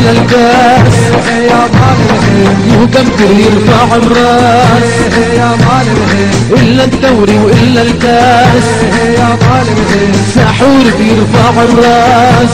إلا الكاس يا ظالم مقدر يرفع الراس يا ظالم إلا الدوري وإلا الكاس يا ظالم سحور بيرفع الراس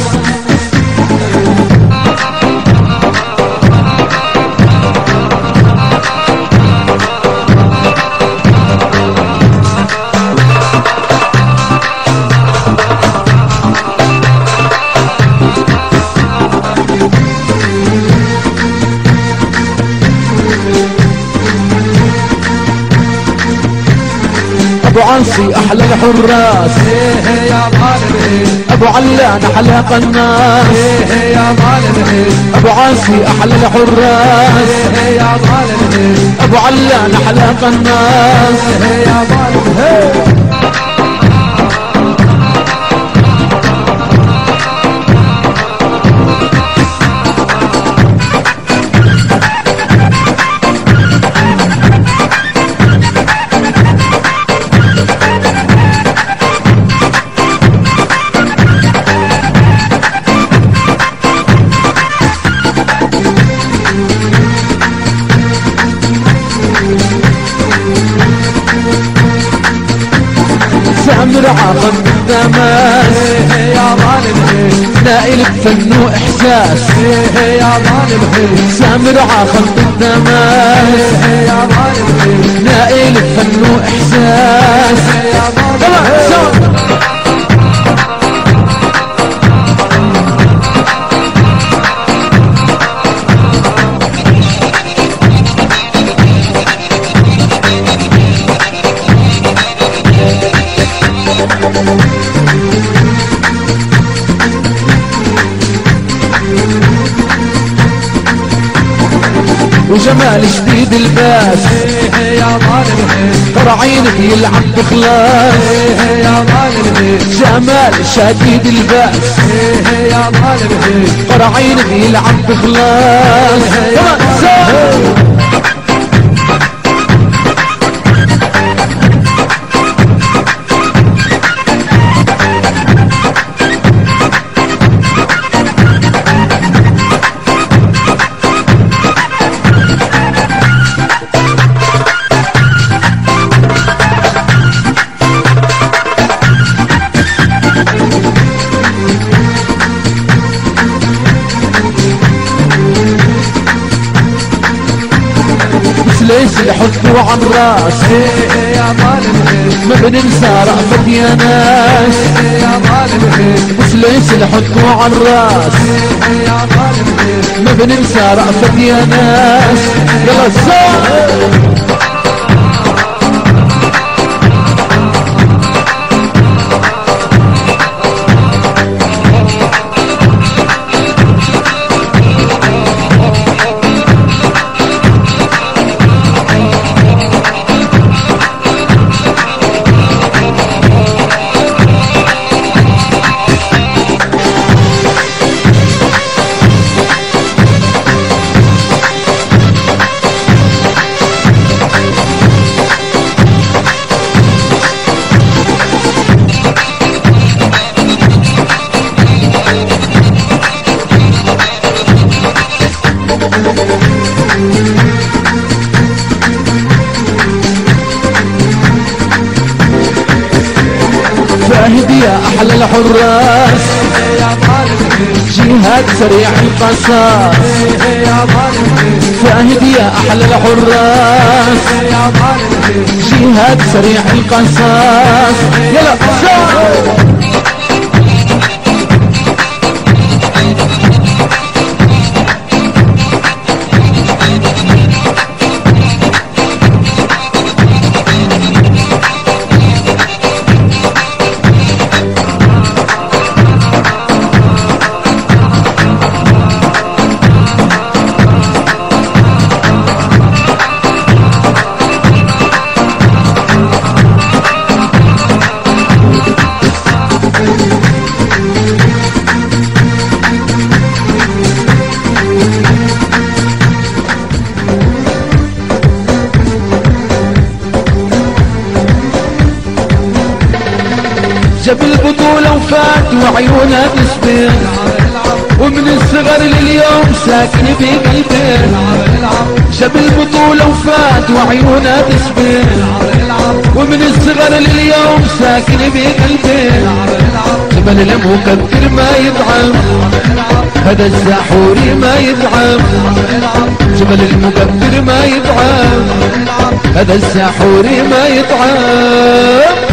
ابو عنصي احلى الحراس يا ظالم ابو علان احلى قناص يا ظالم ابو عنصي احلى الحراس يا ظالم ابو علان احلى قناص يا ظالم سامر عاقل بالتماس يا ظالم نائل بفن واحساس يا ظالم سامر عاقل بالتماس يا ظالم نائل بفن واحساس يا ظالم وجمال شديد الباس يا ظالم قرعينك يلعب بخلاص يا ظالم جمال شديد الباس يا ظالم قرعينك يلعب بخلاص ليش يحطوا عالراس يا ظالم ما بننسى رأفت يا ناس يا ظالم بس ليش يحطوا عالراس يا ظالم ما بننسى رأفت يا ناس يلا الزهر فاهد يا احلى الحراس يا ظالم جهاد سريع القصاص يا ظالم فاهد يا احلى الحراس يا ظالم جهاد سريع القصاص يلا زهر جاب البطولة وفات وعيونها تسبح ومن الصغر لليوم ساكن بقلبي، شاب البطولة وفات وعيونه تسبح، ومن الصغر لليوم ساكن بقلبي، جبل المكبر ما يدعم، هذا الساحوري ما يدعم، جبل المكبر ما يدعم، هذا الساحوري ما يدعم.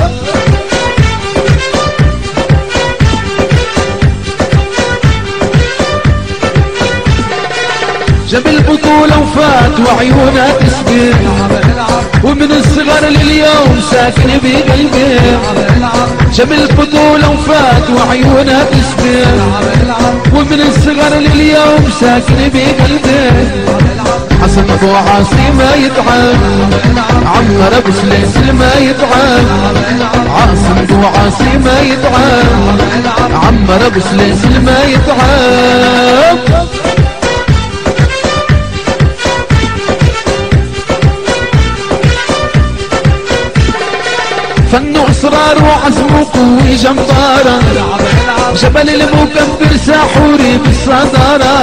جاب البطولة وفات وعيونه تسبح، ومن الصغر لليوم ساكن بقلبي، جاب البطولة وفات وعيونه تسبح، ومن الصغر لليوم ساكن بقلبي، حسن ابو عاصي ما يدعم، عمر ابو سليسل ما يدعم، عاصم ابو عاصي ما يدعم، عمر ابو سليسل ما يدعم. فن اصرار وعزم وقوي جمبارة، جبل المكبر ساحوري بالصدارة،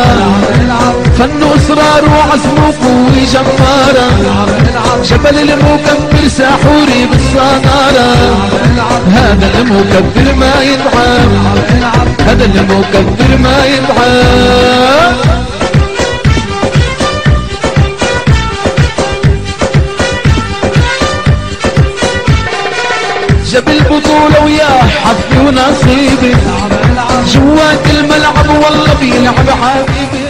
فن اصرار وعزم وقوي جمبارة، جبل المكبر ساحوري بالصدارة، هذا المكبر ما يدعم، هذا المكبر ما يدعم. جاب البطولة ويا حظي ونصيبي، جوات الملعب والله بيلعب حبيبي.